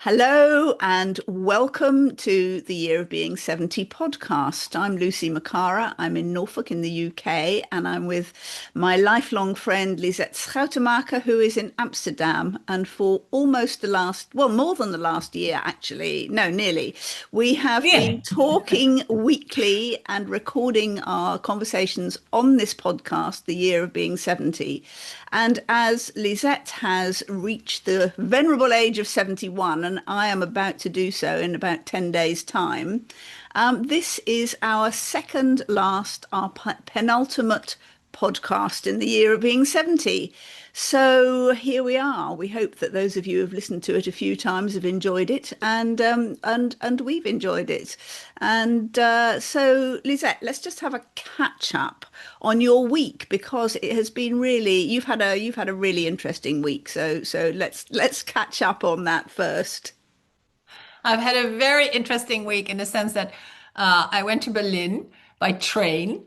Hello and welcome to the Year of Being 70 podcast. I'm Lucy McCarraher. I'm in Norfolk in the UK and I'm with my lifelong friend Lisette Schoutemaker, who is in Amsterdam. And for almost more than the last year, actually, no, nearly, we have Yeah. been talking weekly and recording our conversations on this podcast, The Year of Being 70. And as Lisette has reached the venerable age of 71, and I am about to do so in about 10 days' time, this is our penultimate podcast in the year of being 70. So here we are. We hope that those of you who have listened to it a few times have enjoyed it, and we've enjoyed it. And so, Lisette, let's just have a catch up on your week because it has been really you've had a really interesting week. So let's catch up on that first. I've had a very interesting week in the sense that I went to Berlin by train,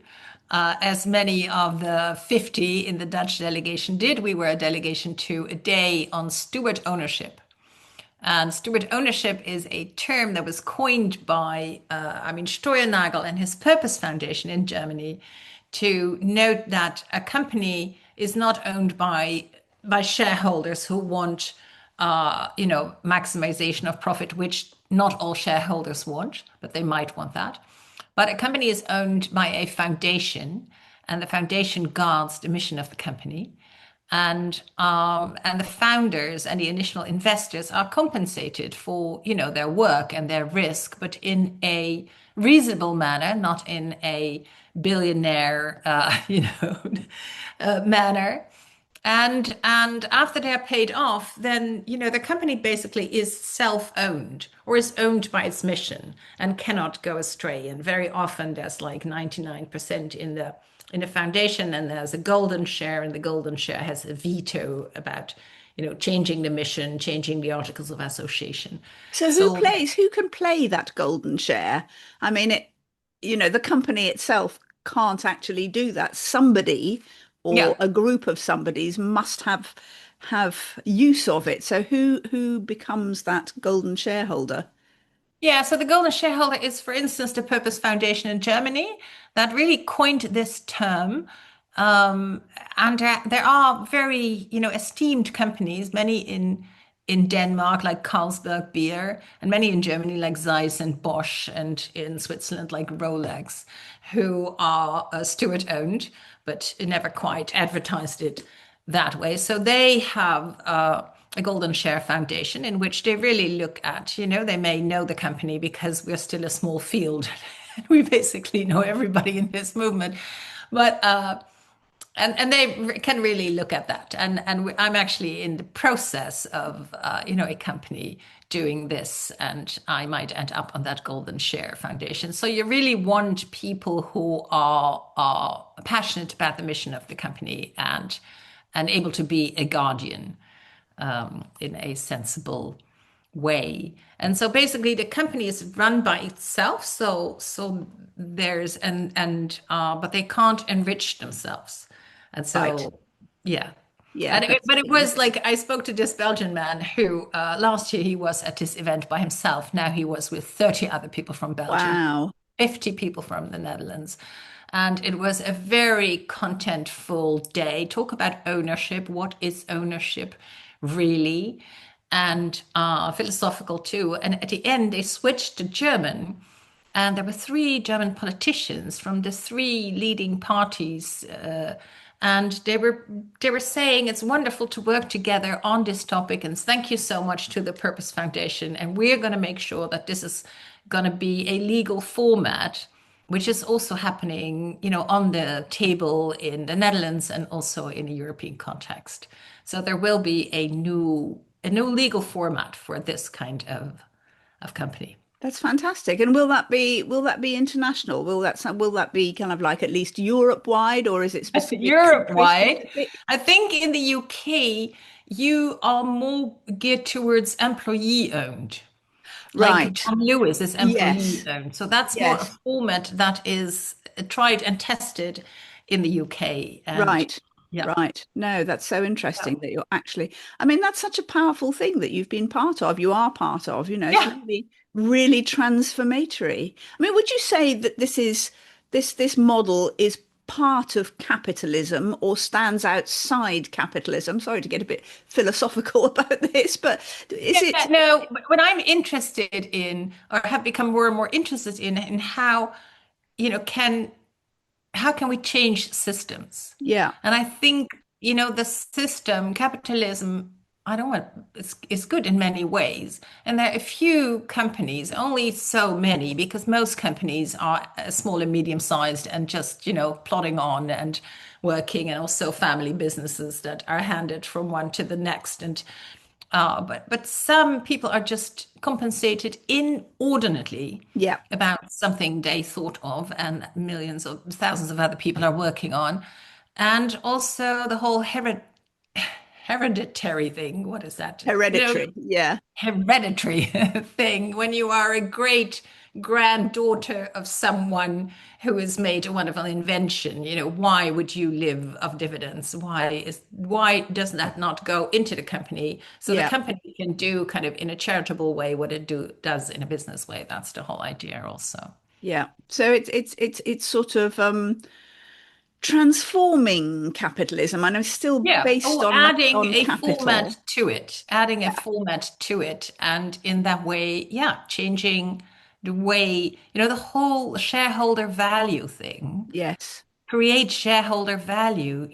as many of the 50 in the Dutch delegation did. We were a delegation to a day on steward ownership. And steward ownership is a term that was coined by, Steuernagel and his Purpose Foundation in Germany to note that a company is not owned by shareholders who want, maximization of profit, which not all shareholders want, but they might want that. But a company is owned by a foundation, and the foundation guards the mission of the company and the founders and the initial investors are compensated for their work and their risk, but in a reasonable manner, not in a billionaire manner. And after they're paid off, then the company basically is self-owned or is owned by its mission and cannot go astray. And very often there's like 99% in the foundation, and there's a golden share, and the golden share has a veto about changing the mission, changing the articles of association. So So who can play that golden share? I mean, the company itself can't actually do that. Somebody or yeah. a group of somebodies must have use of it. So who becomes that golden shareholder? Yeah, so the golden shareholder is, for instance, the Purpose Foundation in Germany that really coined this term. Um, and there are very, esteemed companies, many in Denmark like Carlsberg Beer, and many in Germany like Zeiss and Bosch, and in Switzerland like Rolex, who are steward owned, but never quite advertised it that way. So they have a Golden Share Foundation in which they really look at, they may know the company because we're still a small field. We basically know everybody in this movement, but and they can really look at that. I'm actually in the process of a company doing this, and I might end up on that Golden Share Foundation. So you really want people who are passionate about the mission of the company and able to be a guardian in a sensible way. And so basically the company is run by itself. So there's and but they can't enrich themselves. And Right. so yeah. Yeah, that's But it yeah. was like I spoke to this Belgian man who last year he was at this event by himself. Now he was with 30 other people from Belgium, Wow. 50 people from the Netherlands. And it was a very contentful day. Talk about ownership. What is ownership really? And philosophical too. And at the end, they switched to German. And there were three German politicians from the three leading parties. And they were saying it's wonderful to work together on this topic. And thank you so much to the Purpose Foundation. And we're going to make sure that this is going to be a legal format, which is also happening, on the table in the Netherlands and also in a European context. So there will be a new legal format for this kind of company. That's fantastic. And will that be international? Will that be kind of like at least Europe wide, or is it specific, very Europe-wide, specific? I think in the UK, you are more geared towards employee owned. Like Right. John Lewis is employee Yes. owned. So that's more a Yes. format that is tried and tested in the UK. And Right. Yeah. right. No, that's so interesting that you're actually, I mean, that's such a powerful thing that you've been part of, you are part of, it's Yeah. really, really transformatory. I mean, would you say that this model is part of capitalism or stands outside capitalism? Sorry to get a bit philosophical about this, but is Yeah, it, no, but what I'm interested in, or have become more and more interested in how, can how can we change systems? yeah, And I think, the system, capitalism, I don't want, it's good in many ways. And there are a few companies, only so many, because most companies are small and medium-sized and just, plodding on and working, and also family businesses that are handed from one to the next. And but some people are just compensated inordinately yeah, about something they thought of, and millions or thousands of other people are working on. And also the whole hereditary thing. What is that? hereditary, yeah, Hereditary thing. When you are a great granddaughter of someone who has made a wonderful invention, why would you live of dividends? Why does that not go into the company so the yeah. company can do kind of in a charitable way what it does in a business way? That's the whole idea also. Yeah. So it's sort of transforming capitalism. And it's still Yeah. based Oh, on adding on a capital. format to it, adding a Yeah. format to it. And in that way, yeah, changing the way, the whole shareholder value thing, Yes. create shareholder value.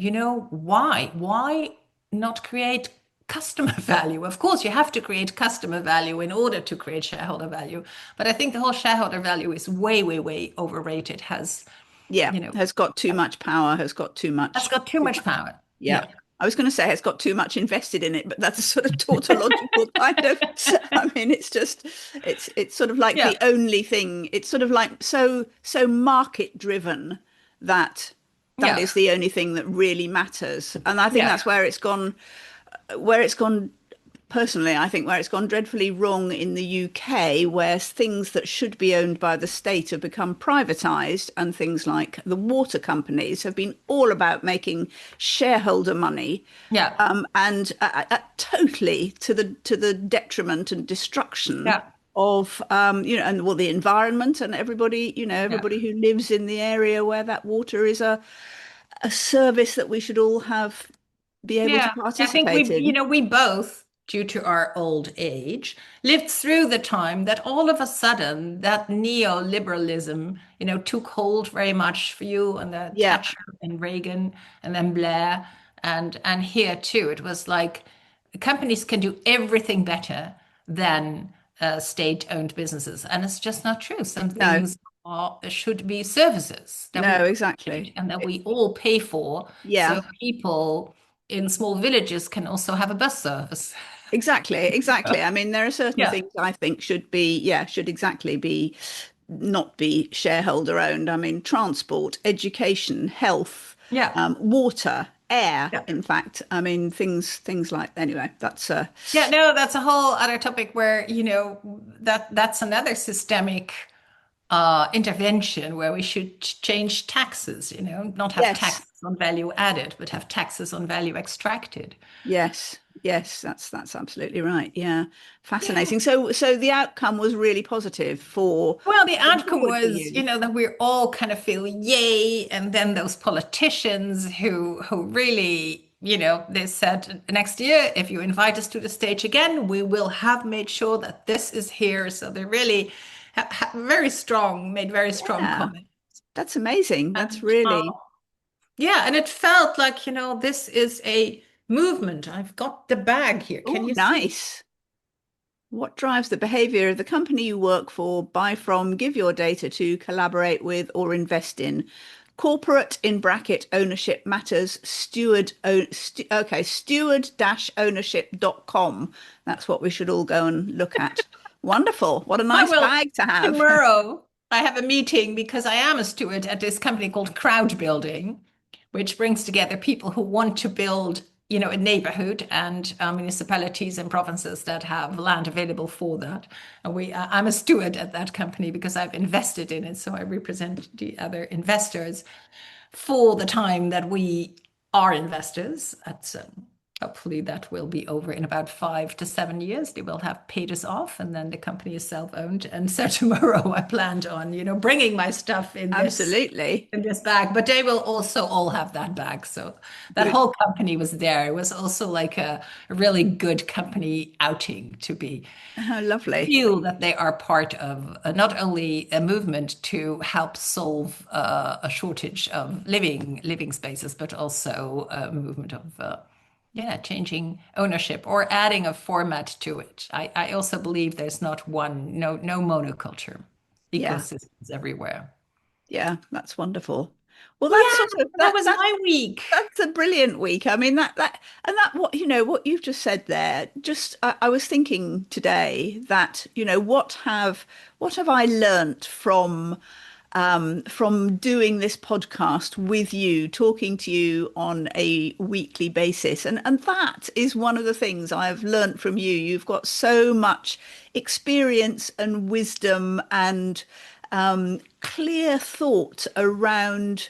Why? Why not create customer value? Of course, you have to create customer value in order to create shareholder value. But I think the whole shareholder value is way, way, way overrated, Yeah. you know, Has got too much power, has got has got too too much much. power. Yeah. Yeah. I was going to say it's got too much invested in it, but that's a sort of tautological kind of, I mean, it's sort of like Yeah. the only thing. It's sort of like so market driven that that Yeah. is the only thing that really matters. And I think Yeah. that's where it's gone personally, I think where it's gone dreadfully wrong in the UK, where things that should be owned by the state have become privatized, and things like the water companies have been all about making shareholder money, Yeah. and totally to the detriment and destruction Yeah. of and well the environment and everybody, Yeah. everybody who lives in the area where that water is a service that we should all have be able to Yeah, I think participate in. we both, due to our old age, lived through the time that all of a sudden that neoliberalism, took hold very much for you, and the Yeah. Thatcher and Reagan and then Blair, and here too. It was like companies can do everything better than state-owned businesses, and it's just not true. Some No, things should be services that we no, provide exactly. and that we all pay for, Yeah, so people in small villages can also have a bus service. exactly. I mean, there are certain Yeah, things I think should exactly be not be shareholder owned. I mean, transport, education, health, yeah, water, air, yeah. in fact. I mean, things like anyway, that's Yeah, no, that's a whole other topic where, that's another systemic intervention where we should change taxes, not have yes. taxes on value added, but have taxes on value extracted. Yes, yes, that's absolutely right. Yeah, Yeah. fascinating. So the outcome was really positive Well, the going outcome forward for was, you. that we're all kind of feel yay, and then those politicians who really, they said next year, if you invite us to the stage again, we will have made sure that this is here. So they really made very strong Yeah, comments. that's amazing. That's And really, yeah, and it felt like, this is a movement. I've got the bag here. Can oh, you see? nice. What drives the behavior of the company you work for, buy from, give your data to, collaborate with, or invest in? Corporate in bracket ownership matters, steward-ownership.com. That's what we should all go and look at. Wonderful. What a I nice will bag to have. tomorrow. I have a meeting because I am a steward at this company called Crowd Building, which brings together people who want to build, a neighborhood, and municipalities and provinces that have land available for that. And I'm a steward at that company because I've invested in it. So I represent the other investors for the time that we are investors. Hopefully that will be over in about 5 to 7 years. They will have paid us off, and then the company is self-owned. And so tomorrow I planned on, bringing my stuff Absolutely. in this bag, but they will also all have that bag. So that Good. whole company was there. It was also like a really good company outing to be Oh, lovely. feel that they are part of not only a movement to help solve a shortage of living spaces, but also a movement of yeah, changing ownership or adding a format to it. I also believe there's not one, no monoculture, Yeah. ecosystems everywhere. Yeah. That's wonderful. Well, that's Yeah, sort of that was my week. that's a brilliant week. I mean, that what what you've just said there. Just I was thinking today that what have I learnt from doing this podcast with you, talking to you on a weekly basis, and that is one of the things I've learnt from you. You've got so much experience and wisdom and clear thought around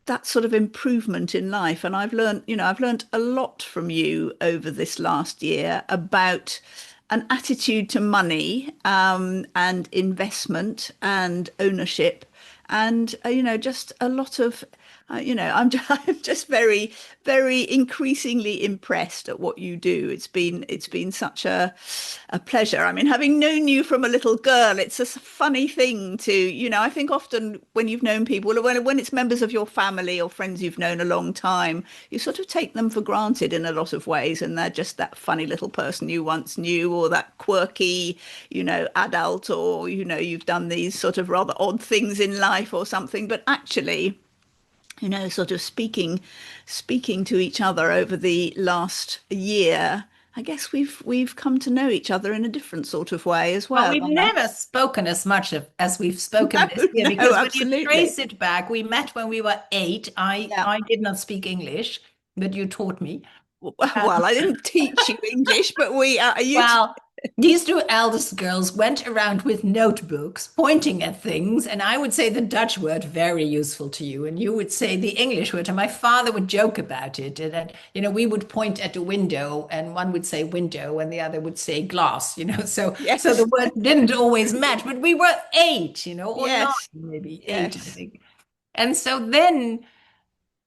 that sort of improvement in life. And I've learned a lot from you over this last year about an attitude to money, and investment and ownership, and just a lot of I'm just very, very increasingly impressed at what you do. It's been such a pleasure. I mean, having known you from a little girl, it's a funny thing to, I think often when you've known people, or when it's members of your family or friends you've known a long time, you sort of take them for granted in a lot of ways, and they're just that funny little person you once knew, or that quirky, adult, or you've done these sort of rather odd things in life or something. But actually, sort of speaking to each other over the last year, I guess we've come to know each other in a different sort of way as Well, well. we've never spoken as much as we've spoken No, this year, no, because when you absolutely. trace it back, we met when we were 8. Yeah. I did not speak English, but you taught me. Well, I didn't teach you English, but Well, these two eldest girls went around with notebooks pointing at things, and I would say the Dutch word very useful to you, and you would say the English word, and my father would joke about it. And then, we would point at the window, and one would say window, and the other would say glass, so yes, the word didn't always match, but we were 8, or 9, yes, maybe 8, I yes, think. And so then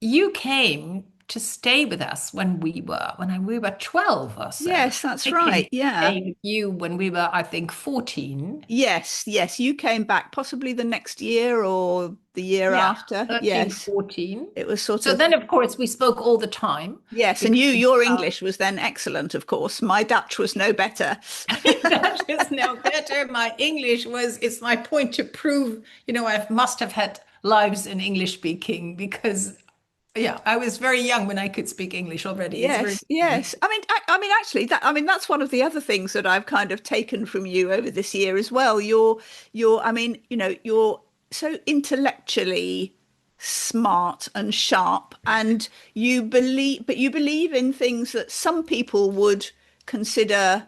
you came to stay with us when we were 12 or so. yes, that's I came right. to Yeah. stay with you when we were, I think, 14. Yes, yes. You came back possibly the next year or the year Yeah, after. 13, Yes. 14. It was sort So of. then, of course, we spoke all the time Yes, and because your English was then excellent, of course. My Dutch was no better. that is no better. My English it's my point to prove, I must have had lives in English speaking because, yeah, I was very young when I could speak English already. It's very Yes, yes. I mean, actually, that's one of the other things that I've kind of taken from you over this year as well. I mean, you're so intellectually smart and sharp, and you believe in things that some people would consider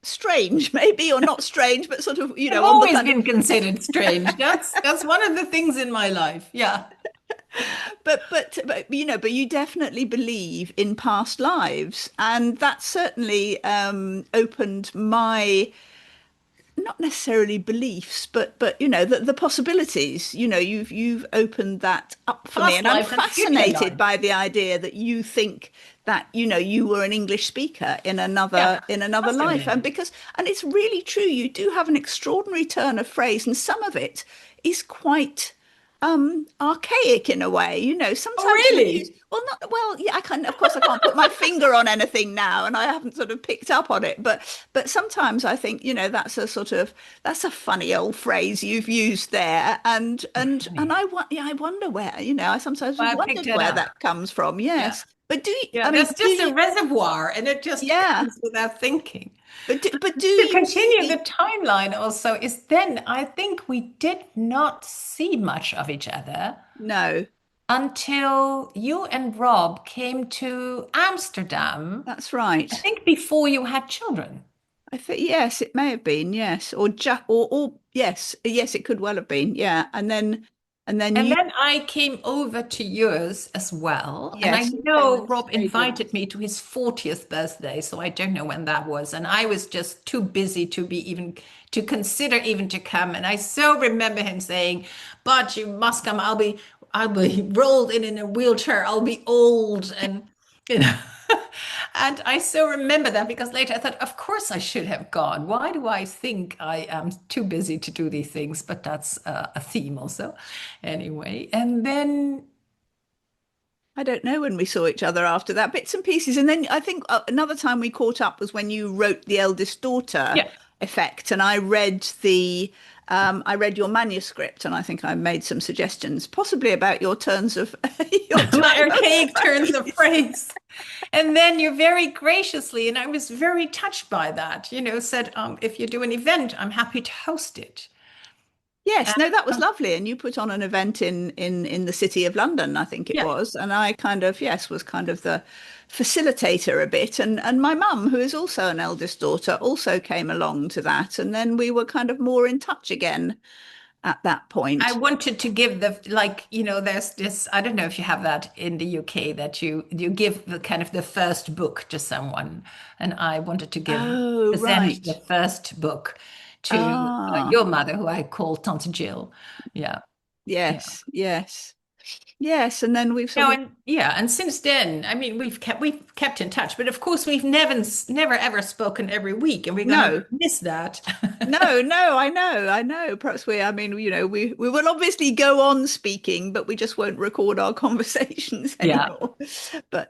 strange, maybe, or not strange, but sort of, I've on the always kind of. been considered strange. That's one of the things in my life. Yeah. But you definitely believe in past lives, and that certainly opened my, not necessarily beliefs, but the possibilities. You've opened that up for me, Past and I'm lives and future fascinated lives. by the idea that you think that you were an English speaker in Yeah, another must have life, and been. it's really true. You do have an extraordinary turn of phrase, and some of it is quite archaic in a way. Oh, Sometimes you use, really? well, not well, yeah, of course I can't put my finger on anything now, and I haven't sort of picked up on it, but sometimes I think, that's a funny old phrase you've used there, and Funny. I wonder where, I sometimes have Well, I picked wondered it where up. that comes from. Yeah. Yes, but Yeah, that's do just a you, reservoir and it just yeah, comes without thinking. but do To you continue the see? timeline also is then I think we did not see much of each other No, until you and Rob came to Amsterdam, that's I right. think before you had children. I think yes, it may have been, yes, or yes, yes, it could well have been, yeah. And then And you, then I came over to yours as well. And I yes, you came know and Rob stayed with invited us. me to his 40th birthday, so I don't know when that was. And I was just too busy to be even to consider even to come. And I so remember him saying, "But you must come. I'll be rolled in a wheelchair. I'll be old." And you know. And I so remember that because later I thought, of course I should have gone. Why do I think I am too busy to do these things? But that's a theme also. Anyway, and then, I don't know when we saw each other after that, bits and pieces. And then I think another time we caught up was when you wrote The Eldest Daughter yeah, Effect, and I read your manuscript, and I think I made some suggestions, possibly about your turns of your my turn of archaic turns of phrase. phrase. And then you very graciously, and I was very touched by that, said, if you do an event, I'm happy to host it. Yes, And, no, that was um, lovely. And you put on an event in the city of London, I think it yeah. was. And I kind of, yes, was kind of the facilitator a bit. And my mum, who is also an eldest daughter, also came along to that. And then we were kind of more in touch again at that I point. wanted to give there's this, I don't know if you have that in the UK, that you give the kind of the first book to someone. And I wanted to Oh, present the right. first book to Ah, your mother, who I call Tante Jill. Yeah. Yeah. yes, yes, yes. And then we've sort No, of, and yeah, and since then, I mean, we've kept in touch, but of course, we've never ever spoken every week, and we're gonna no. miss that. No, no, I know. Perhaps I mean, we will obviously go on speaking, but we just won't record our conversations Yeah. anymore.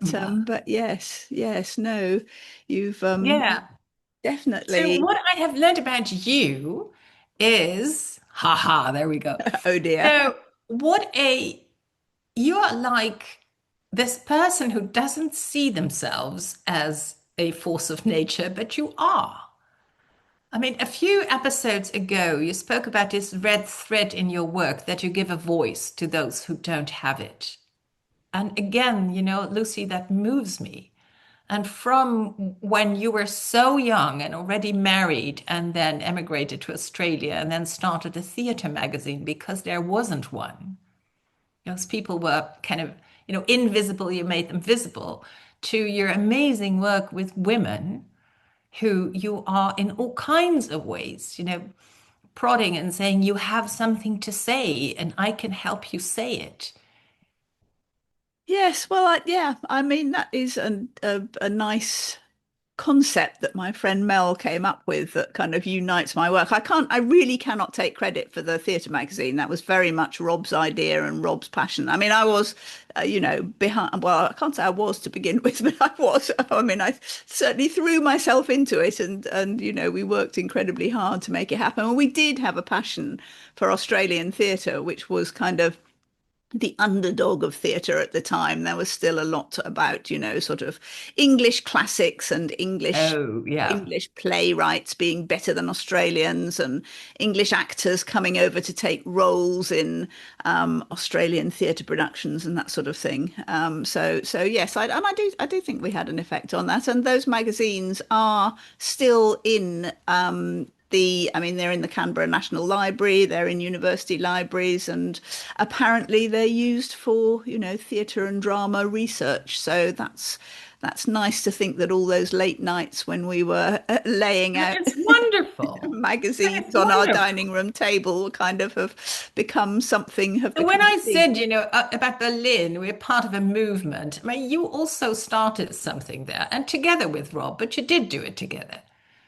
Yeah. But yes, yes, no, you've Yeah. So definitely, what I have learned about you is, haha, there we go. oh dear. So what a you are like this person who doesn't see themselves as a force of nature, but you are. I mean, a few episodes ago, you spoke about this red thread in your work that you give a voice to those who don't have it. And again, Lucy, that moves me. And from when you were so young and already married, and then emigrated to Australia, and then started a theater magazine because there wasn't one. Those people were kind of, invisible, you made them visible, to your amazing work with women who you are in all kinds of ways, prodding and saying, you have something to say, and I can help you say it. Yes, well, yeah, I mean that is a nice concept that my friend Mel came up with that kind of unites my work. I really cannot take credit for the theatre magazine. That was very much Rob's idea and Rob's passion. I mean, I was, behind, well, I can't say I was to begin with, but I was. I mean, I certainly threw myself into it and, we worked incredibly hard to make it happen. And we did have a passion for Australian theatre, which was kind of the underdog of theatre at the time. There was still a lot about, sort of English classics and Oh, yeah. English playwrights being better than Australians and English actors coming over to take roles in Australian theatre productions and that sort of thing. So yes, I do think we had an effect on that. And those magazines are still in I mean, they're in the Canberra National Library, they're in university libraries, and apparently they're used for, theatre and drama research. So that's nice to think that all those late nights when we were laying out It's wonderful. And it's magazines on our wonderful. dining room table kind of have And when become a I thing. said, about Berlin, we're part of a movement. I mean, you also started something there, and together with Rob, but you did do it together.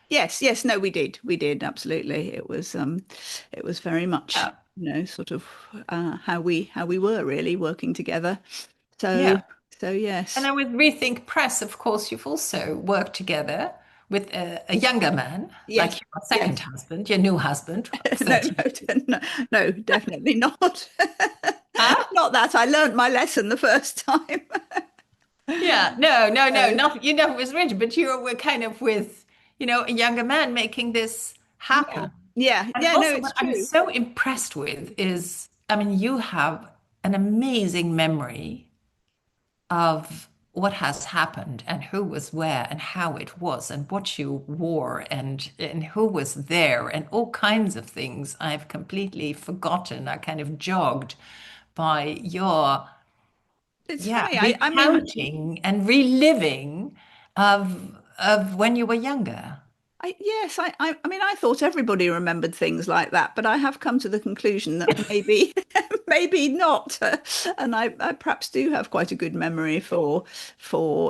Yes, yes, no, we did, absolutely. It was very much, Yeah. sort of how we were really working together. So, Yeah. so And yes, then with Rethink Press, of course, you've also worked together with a younger man, like yes, your second yes. husband, your new husband, No, 30. no, no, definitely not. Huh? Not that I learned my lesson the first time. Yeah, no, no, no, So, not you never was rich, but you were kind of with, a younger man making this yeah, happen. yeah, And yeah, no, also, it's what I'm true. so impressed with is, I mean, you have an amazing memory of what has happened and who was where and how it was and what you wore and who was there and all kinds of things I've completely forgotten, are kind of jogged by your, It's yeah, funny. I mean, recounting and reliving of when you were younger. yes, I mean, I thought everybody remembered things like that, but I have come to the conclusion that maybe, maybe not. And I perhaps do have quite a good memory for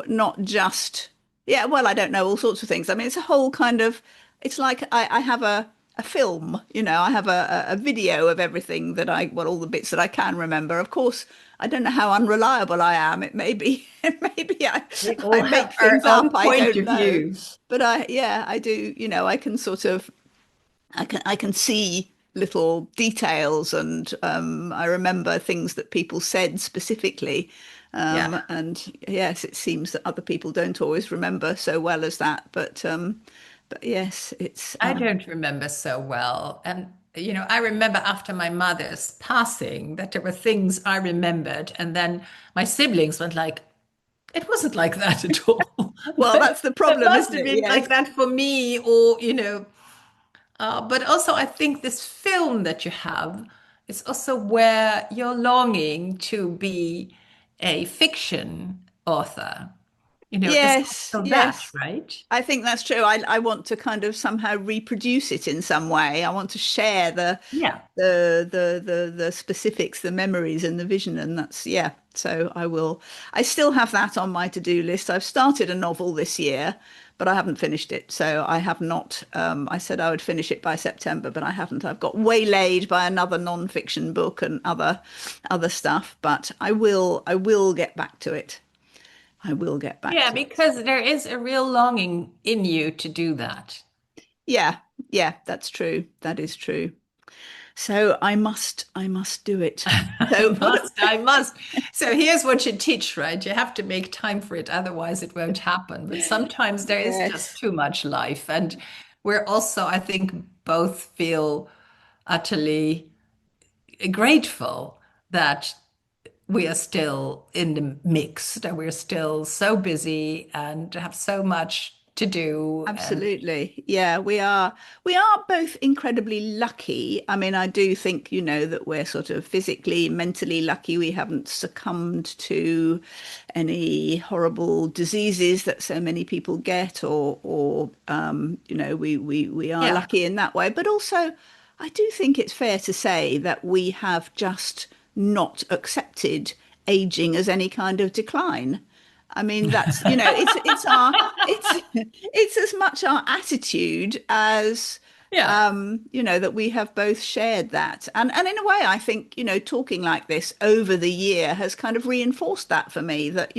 not just, yeah, well, I don't know, all sorts of things. I mean, it's a whole kind of, it's like I have a film, I have a video of everything that well, all the bits that I can remember. Of course, I don't know how unreliable I am. It may be, maybe We I all make have our things up. own I point don't of know. view. But yeah, I do, I can sort of, I can see little details and I remember things that people said specifically. Yeah. And yes, it seems that other people don't always remember so well as that. But yes, it's, I don't remember so well. And, I remember after my mother's passing that there were things I remembered. And then my siblings went like, it wasn't like that at all. well, But that's the it problem, must isn't have it? been Yes. like that for me, or, but also I think this film that you have is also where you're longing to be a fiction author. It's Yes, also that, yes. right? I think that's true. I want to kind of somehow reproduce it in some way. I want to share Yeah. the specifics, the memories and the vision. And that's, yeah. So I will, I still have that on my to-do list. I've started a novel this year, but I haven't finished it. So I have not, I said I would finish it by September, but I haven't. I've got waylaid by another non-fiction book and other stuff, but I will get back to it. I will get back Yeah, to it. because there is a real longing in you to do that. Yeah, yeah, that's true. That is true. So I must do it. So I must, I must. So here's what you teach, right? You have to make time for it, otherwise it won't happen. But sometimes there is just yes, too much life. And we're also, I think, both feel utterly grateful that we are still in the mix, that we're still so busy and have so much to do. And absolutely. Yeah, we are both incredibly lucky. I mean, I do think, that we're sort of physically, mentally lucky. We haven't succumbed to any horrible diseases that so many people get or we are yeah, lucky in that way. But also, I do think it's fair to say that we have just not accepted aging as any kind of decline. I mean, that's, it's as much our attitude as yeah, that we have both shared that. And in a way, I think, talking like this over the year has kind of reinforced that for me that,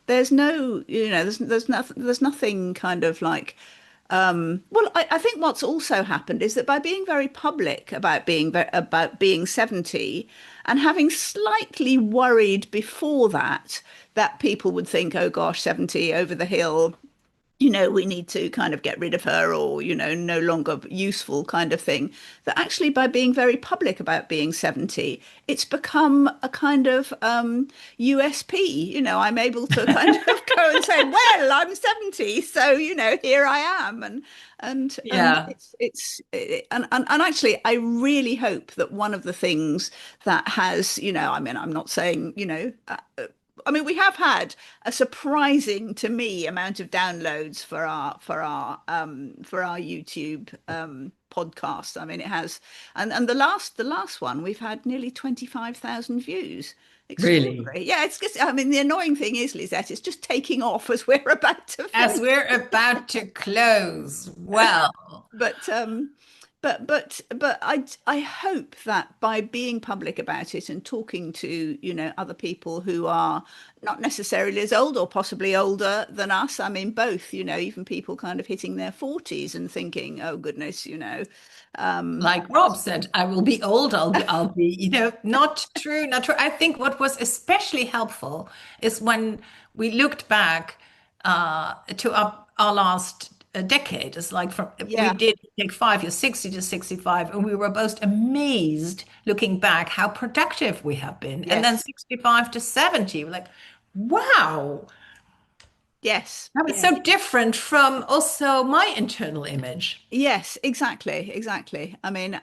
there's no, there's nothing kind of like well, I think what's also happened is that by being very public about being 70 and having slightly worried before that people would think, oh gosh, 70 over the hill, we need to kind of get rid of her or, no longer useful kind of thing. That actually, by being very public about being 70, it's become a kind of USP. I'm able to kind of go and say, well, I'm 70, so, here I am. And yeah. and actually, I really hope that one of the things that has, I mean, I'm not saying, I mean, we have had a surprising to me amount of downloads for our YouTube podcast. I mean, it has, and the last one we've had nearly 25,000 views. Really. Extraordinary. Yeah, it's just. I mean, the annoying thing is, Lisette, it's just taking off as we're about to As finish. we're about to close, well, But but I hope that by being public about it and talking to, other people who are not necessarily as old or possibly older than us, I mean both, even people kind of hitting their 40s and thinking, oh goodness, like Rob said, I will be old. I'll be, not true, not true. I think what was especially helpful is when we looked back to our last decade. It's like we yeah, did take 5 years, 60 to 65, and we were both amazed looking back how productive we have been. And then yes. 65 to 70, we're like, wow. Yes, That was yes. so different from also my internal image. Yes, exactly, exactly. I mean,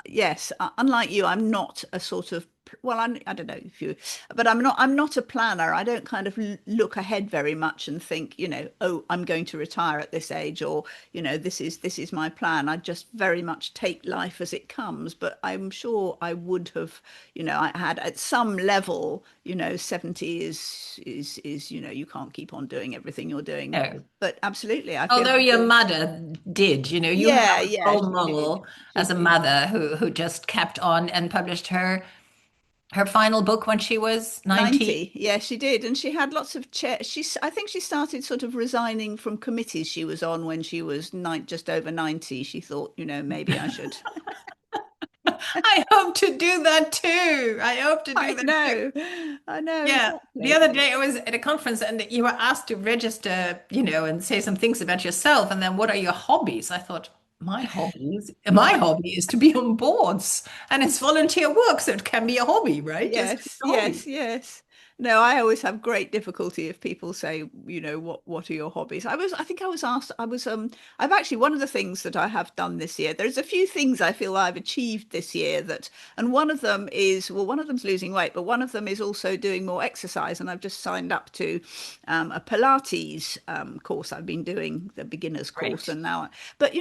yes, unlike you, I'm not a sort of, well, I don't know if you, but I'm not a planner. I don't kind of look ahead very much and think, oh, I'm going to retire at this age, or, this is my plan. I just very much take life as it comes. But I'm sure I would have, I had at some level, 70 is, you can't keep on doing everything you're doing. No. But absolutely, I feel Although I your feel mother did, you have yeah, a yeah, role she did. model She as a did. mother who just kept on and published her final book when she was 90. 90. Yeah, she did. And she had lots of I think she started sort of resigning from committees she was on when she was just over 90. She thought, maybe I should. I hope to do that too. I hope to do I that too. know. I know Yeah. The exactly. other day I was at a conference and you were asked to register, and say some things about yourself. And then what are your hobbies? I thought, my hobby is to be on boards and it's volunteer work. So it can be a hobby, right? Yes, it's Yes, a hobby. yes, yes. No, I always have great difficulty if people say, what are your hobbies? I think I was asked, I've actually, one of the things that I have done this year, there's a few things I feel I've achieved this year and one of them is, well, one of them's losing weight, but one of them is also doing more exercise. And I've just signed up to a Pilates course. I've been doing the beginner's course Great. and now, but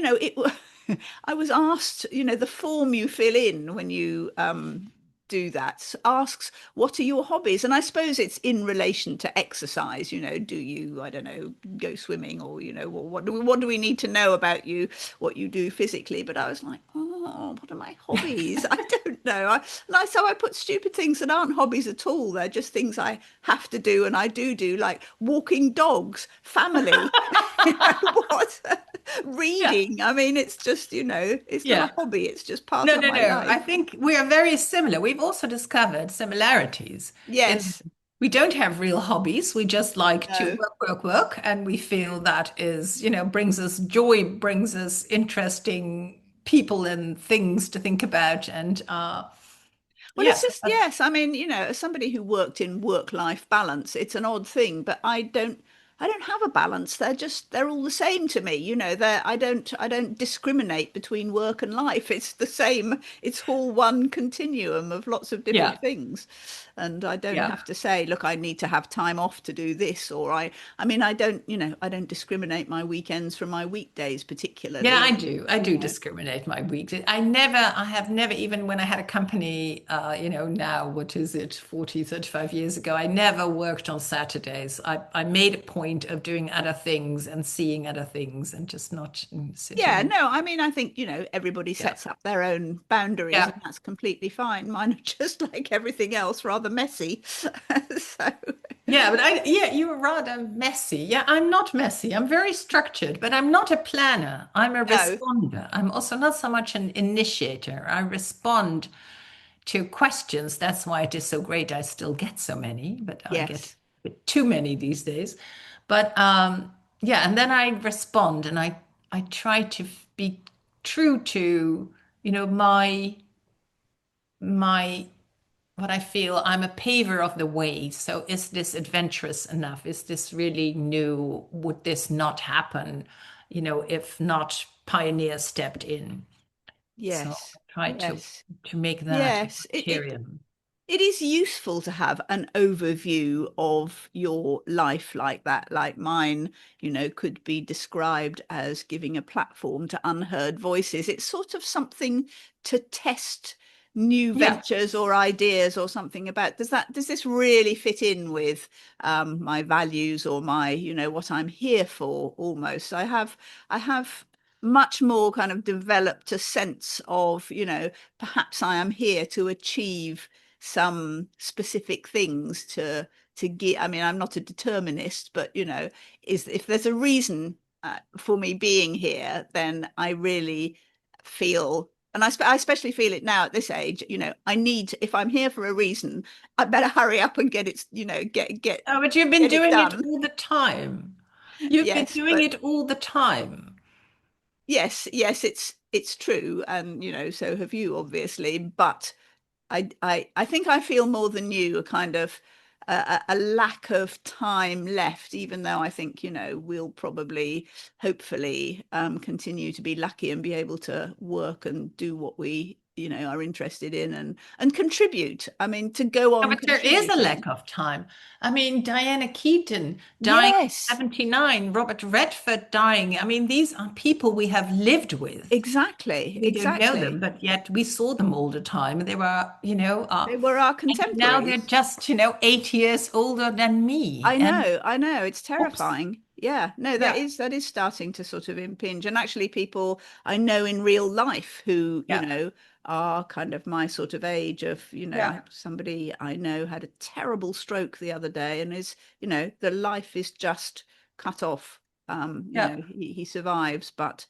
I was asked, the form you fill in when you do that asks what are your hobbies, and I suppose it's in relation to exercise. Do you, I don't know, go swimming, or what do we need to know about you, what you do physically? But I was like, oh, what are my hobbies? I don't know. So I put stupid things that aren't hobbies at all. They're just things I have to do, and I do, like walking dogs, family. What? Yeah. Reading. I mean, it's just, it's not a Yeah. hobby. It's just part No, of no, my no. I life. think we are very similar. We've also discovered similarities in Yes. we don't have real hobbies. We just like to No. work, work, work, and we feel that is, brings us joy, brings us interesting people and things to think about. And Well, it's yeah, just, yes. I mean, as somebody who worked in work-life balance, it's an odd thing, but I don't have a balance. They're all the same to me. I don't discriminate between work and life. It's the same. It's all one continuum of lots of different yeah, things. And I don't yeah. have to say, look, I need to have time off to do this, or I mean, I don't discriminate my weekends from my weekdays Yeah, particularly. I And, do. I do discriminate my weeks. I have never, even when I had a company, now, what is it, 40, 35 years ago, I never worked on Saturdays. I made a point of doing other things and seeing other things and just not yeah, sitting. no, I mean, I think, everybody Yeah. sets up their own boundaries, and Yeah. that's completely fine. Mine are just like everything else, rather messy. So, Yeah, but yeah, you were rather messy. Yeah, I'm not messy. I'm very structured, but I'm not a planner. I'm a no, responder. I'm also not so much an initiator. I respond to questions. That's why it is so great. I still get so many, but I get yes, a bit too many these days. But yeah, and then I respond and I try to be true to, my what I feel. I'm a paver of the way. So is this adventurous enough? Is this really new? Would this not happen, if not pioneers stepped in? So yes, I try yes, to make that a yes. criterion. It is useful to have an overview of your life like that. Like mine, could be described as giving a platform to unheard voices. It's sort of something to test new Yeah. ventures or ideas or something about. Does this really fit in with my values or my, what I'm here for almost? I have much more kind of developed a sense of, perhaps I am here to achieve some specific things to get. I mean, I'm not a determinist, but is if there's a reason for me being here, then I really feel, and I especially feel it now at this age. I need, if I'm here for a reason, I better hurry up and get it, Oh, but you've been get it doing it done. all the time. You've been Yes, doing but it all the time. yes, yes, it's true, and so have you, obviously. But I think I feel more than you, a kind of a lack of time left, even though I think, we'll probably, hopefully, continue to be lucky and be able to work and do what we, are interested in and contribute. I mean, to go Yeah, on but there is a contributing. lack of time. I mean, Diana Keaton dying at Yes, 79, Robert Redford dying. I mean, these are people we have lived with. exactly, We don't know them, exactly. but yet we saw them all the time. They were, They were our and now they're contemporaries. just, 8 years older than me. And I know, it's oops, terrifying. Yeah, no, that yeah, is starting to sort of impinge. And actually people I know in real life who, yeah, are kind of my sort of age of, yeah, somebody I know had a terrible stroke the other day and is, the life is just cut off. yeah. He survives, but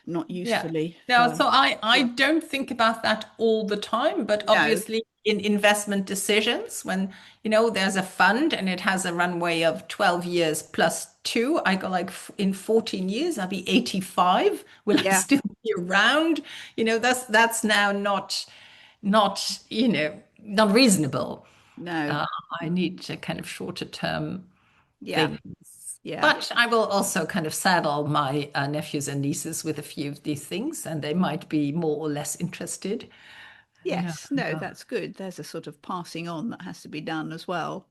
not Yeah. usefully No, for, so I yeah. don't think about that all the time, but No, obviously in investment decisions, when there's a fund and it has a runway of 12 years plus two, I go like in 14 years, I'll be 85. Will I yeah, still be around? That's now not reasonable. no, Uh, I need a kind of shorter term yeah, things. yeah. But I will also kind of saddle my nephews and nieces with a few of these things, and they might be more or less interested. Yeah. Yes, no, that's good. There's a sort of passing on that has to be done as well.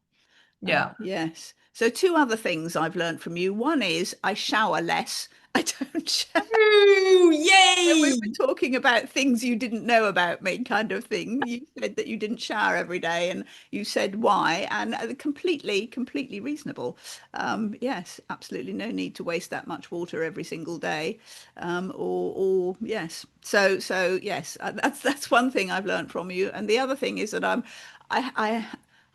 Yeah. Yes. So two other things I've learned from you. One is I shower less. I don't shower. Ooh, We yay! were talking about things you didn't know about me, kind of thing. You said that you didn't shower every day, and you said why, and completely reasonable. Yes, absolutely no need to waste that much water every single day, or yes. So yes, that's one thing I've learned from you, and the other thing is that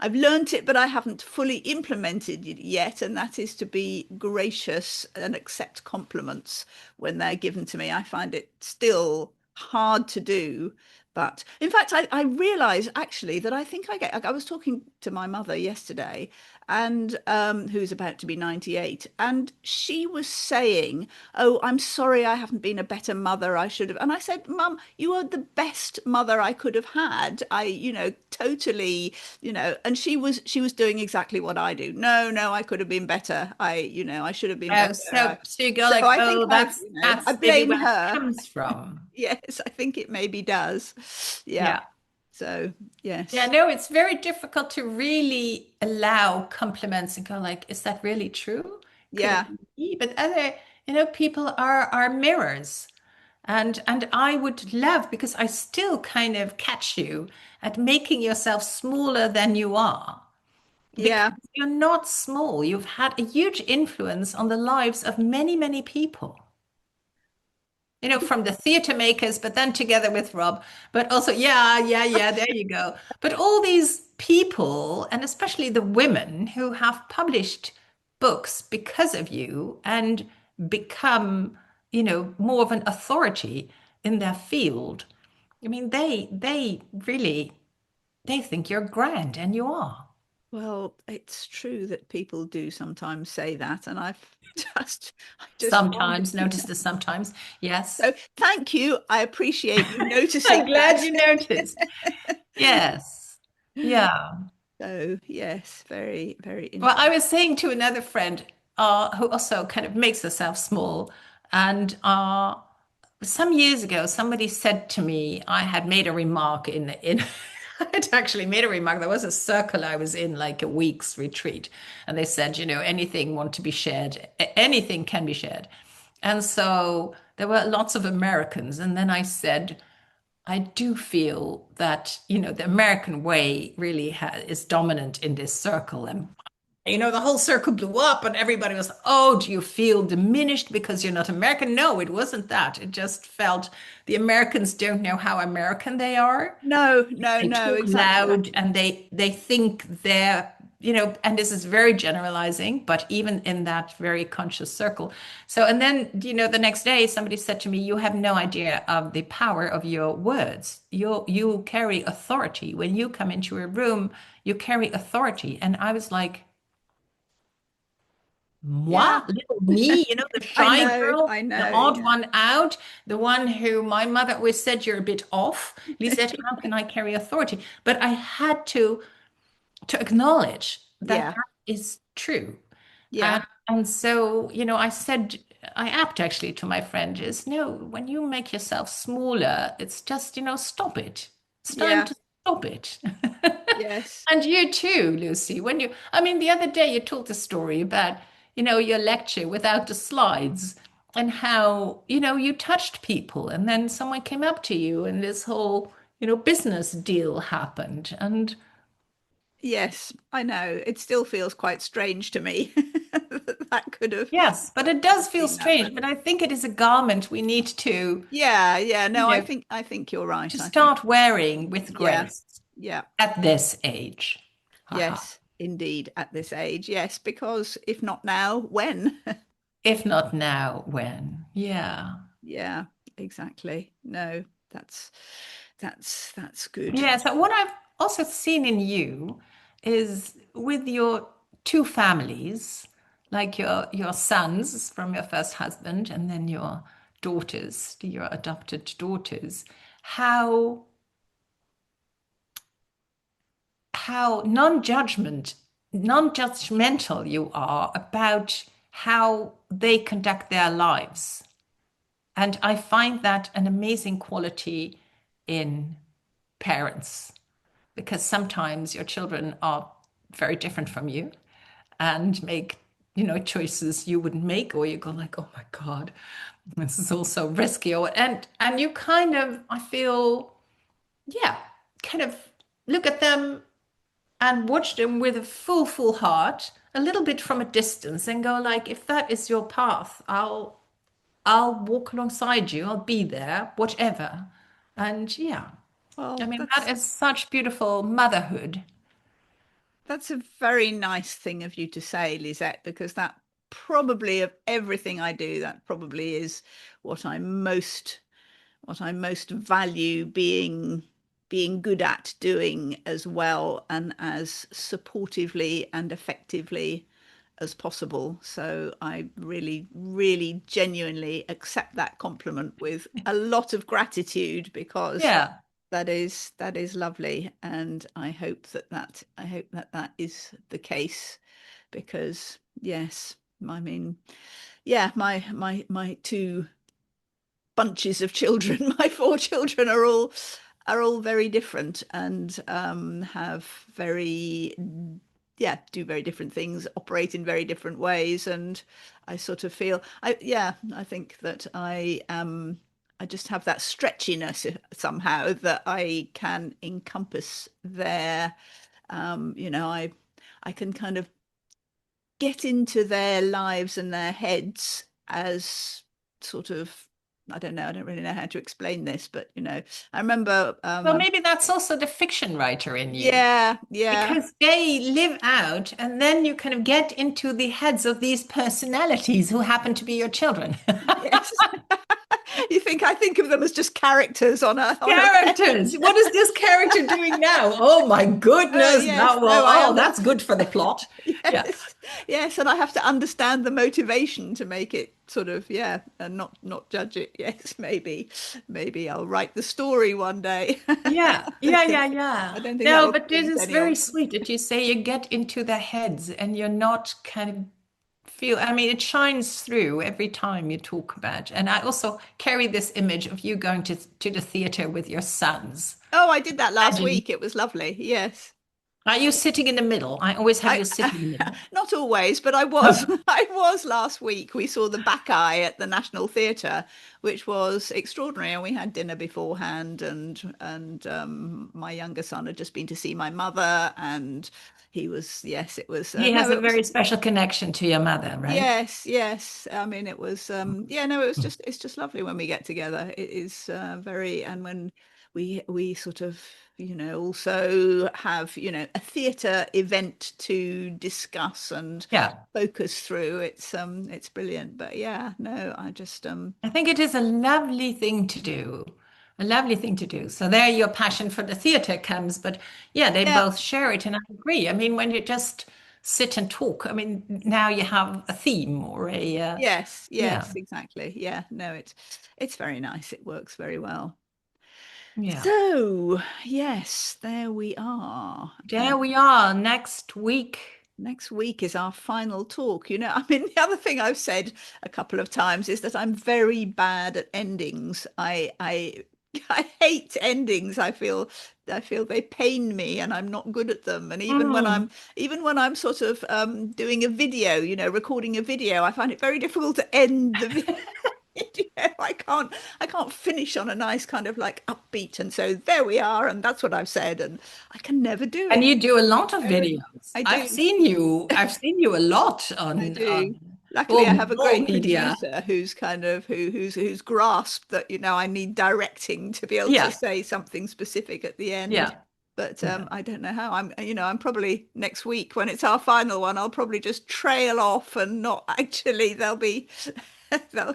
I've learnt it, but I haven't fully implemented it yet, and that is to be gracious and accept compliments when they're given to me. I find it still hard to do. But in fact, I realize actually that I think I was talking to my mother yesterday, and who's about to be 98, and she was saying, "Oh, I'm sorry I haven't been a better mother. I should have." And I said, "Mum, you are the best mother I could have had. Totally, and she was doing exactly what I do. No, no, I could have been better. I should have been Oh, better. so you go So like, I think oh, I that's maybe blame where it her. comes from. Yes, I think it maybe does. Yeah. Yeah. So Yeah, yes. no, it's very difficult to really allow compliments and go like, is that really true? Could Yeah. it be? But other, people are mirrors. And I would love, because I still kind of catch you at making yourself smaller than you are. Because Yeah. you're not small. You've had a huge influence on the lives of many, many people. From the theater makers, but then together with Rob, but also, yeah, yeah, yeah, there you go. But all these people, and especially the women who have published books because of you and become, more of an authority in their field. I mean, they really they think you're grand, and you are. Well, it's true that people do sometimes say that, and I just wonder, Sometimes, notice the sometimes, yes. So thank you. I appreciate you noticing I'm glad that. you noticed. Yes. Yeah. So yes, very, very Well, I interesting. was saying to another friend who also kind of makes herself small, and some years ago, somebody said to me, I had made a remark in I had actually made a remark. There was a circle I was in, like a week's retreat, and they said, anything want to be shared, anything can be shared. And so there were lots of Americans, and then I said, I do feel that, the American way really is dominant in this circle. And the whole circle blew up and everybody was, oh, do you feel diminished because you're not American? No, it wasn't that. It just felt the Americans don't know how American they are. No, no, They no, talk exactly that. loud and they think they're, and this is very generalizing, but even in that very conscious circle. So, and then, the next day somebody said to me, you have no idea of the power of your words. You carry authority. When you come into a room, you carry authority. And I was like, moi, Yeah, little me, the I shy know, girl, I the know. odd Yeah. one out, the one who my mother always said, you're a bit off. Lisette, how can I carry authority? But I had to to acknowledge that Yeah. that is true. Yeah. And so, I said, I apt actually to my friend is, no, when you make yourself smaller, it's just, stop it. It's time Yeah. to stop it. Yes. And you too, Lucy, I mean, the other day you told the story about, your lecture without the slides and how, you touched people and then someone came up to you and this whole, business deal happened. And Yes, I know. It still feels quite strange to me that that could have yes, but it does feel been that. But strange. But I think it is a garment we need to, yeah, yeah. you No, know, I think you're right. to I think start wearing with yeah, grace yeah. at this age. Haha. Yes, indeed, at this age. Yes, because if not now, when? If not now, when? Yeah. Yeah, exactly. No, that's good. Yeah. So what I've also seen in you is with your two families, like your sons from your first husband and then your daughters, your adopted daughters, how non-judgmental you are about how they conduct their lives. And I find that an amazing quality in parents because sometimes your children are very different from you and make choices you wouldn't make, or you go like, oh my God, this is all so risky, or and you kind of, I feel, yeah, kind of look at them and watch them with a full heart, a little bit from a distance, and go like, if that is your path, I'll walk alongside you, I'll be there, whatever. And yeah, I Well, mean, that is such beautiful motherhood. that's a very nice thing of you to say, Lisette, because that probably of everything I do, that probably is what I most value being good at doing as well and as supportively and effectively as possible. So I really, really genuinely accept that compliment with a lot of gratitude because Yeah. that is lovely, and I hope that that is the case because yes, I mean, yeah, my two bunches of children, my four children are all very different and have very yeah, do very different things, operate in very different ways, and I sort of feel I think that I just have that stretchiness somehow that I can encompass their I can kind of get into their lives and their heads as sort of I don't know, I don't really know how to explain this, but I remember Well, maybe that's also the fiction writer in you yeah, yeah. because they live out, and then you kind of get into the heads of these personalities who happen to be your children. Yes. You think I think of them as just characters on a Characters. page. What is this character doing now? Oh my Oh goodness. yes, Now, no, well, I oh, understand. that's good for the plot. Yeah. Yes, yes, and I have to understand the motivation to make it sort of yeah, and not judge it. Yes, maybe I'll write the story one day. Yeah, yeah, yeah, yeah. I don't think that No, will but it please is any of very them. sweet that you say you get into their heads and you're not kind of feel, I mean, it shines through every time you talk about. And I also carry this image of you going to the theater with your sons. Oh, I did that last Imagine, week. It was lovely. Yes. are you sitting in the middle? I always have I you sitting in the middle. not always, but I was. I was last week. We saw the Bacchae at the National Theatre, which was extraordinary, and we had dinner beforehand. And my younger son had just been to see my mother, and he was yes, it was He has no, a it was very special connection to your mother, right? yes, yes. I mean, it was yeah, no, it was just it's just lovely when we get together. It is very and when we sort of also have a theatre event to discuss and Yeah. focus through. It's brilliant. But yeah, no, I just I think it is a lovely thing to do. A lovely thing to do. So there your passion for the theater comes, but yeah, they yeah, both share it, and I agree. I mean, when you just sit and talk, I mean, now you have a theme or a yes, yeah. yes, exactly. Yeah, no, it's very nice. It works very well. Yeah. So, yes, there we are. There we are next week. Next week is our final talk. I mean, the other thing I've said a couple of times is that I'm very bad at endings. I hate endings. I feel they pain me and I'm not good at them. And Mm. even when I'm sort of doing a video, recording a video, I find it very difficult to end the video. I can't finish on a nice kind of like upbeat. And so there we are, and that's what I've said, and I can never do And it. you do a lot of Terrible. videos. I I've do. seen you. I've seen you a lot I do. on Luckily, I have a all great media. producer who's kind of who's grasped that, I need directing to be able to Yeah. say something specific at the end. Yeah. But Yeah. I don't know how. I'm probably next week when it's our final one, I'll probably just trail off and not actually there'll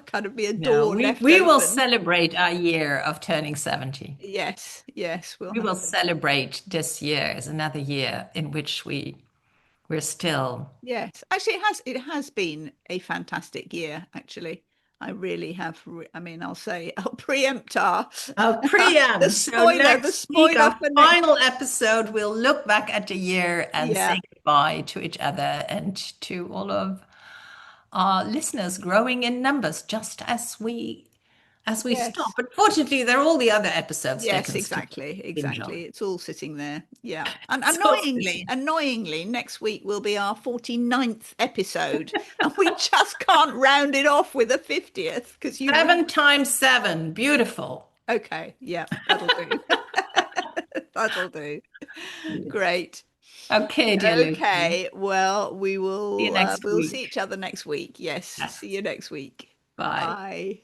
kind of be a No, door we left we will open. celebrate our year of turning 70. Yes, yes, we'll We have will to. celebrate this year as another year in which we're still Yes, actually, it has been a fantastic year. Actually, I really have. I mean, I'll preempt our a the preempt. So spoiler, the next week, spoiler our for next. final episode, we'll look back at the year and Yeah, say goodbye to each other and to all of our listeners growing in numbers, just as we stop. yes, But fortunately, there are all the other episodes they yes, can still exactly, enjoy. exactly. It's all sitting there. Yeah, and So annoyingly, next week will be our 49th episode, and we just can't round it off with a 50th because you really. 7 times 7, beautiful. Okay, yeah, that'll do. That'll do. Great. Okay, dear Lucy. Okay, well, See you next we'll see week. each other next week. Yes, see Yes. you next week. Bye. Bye.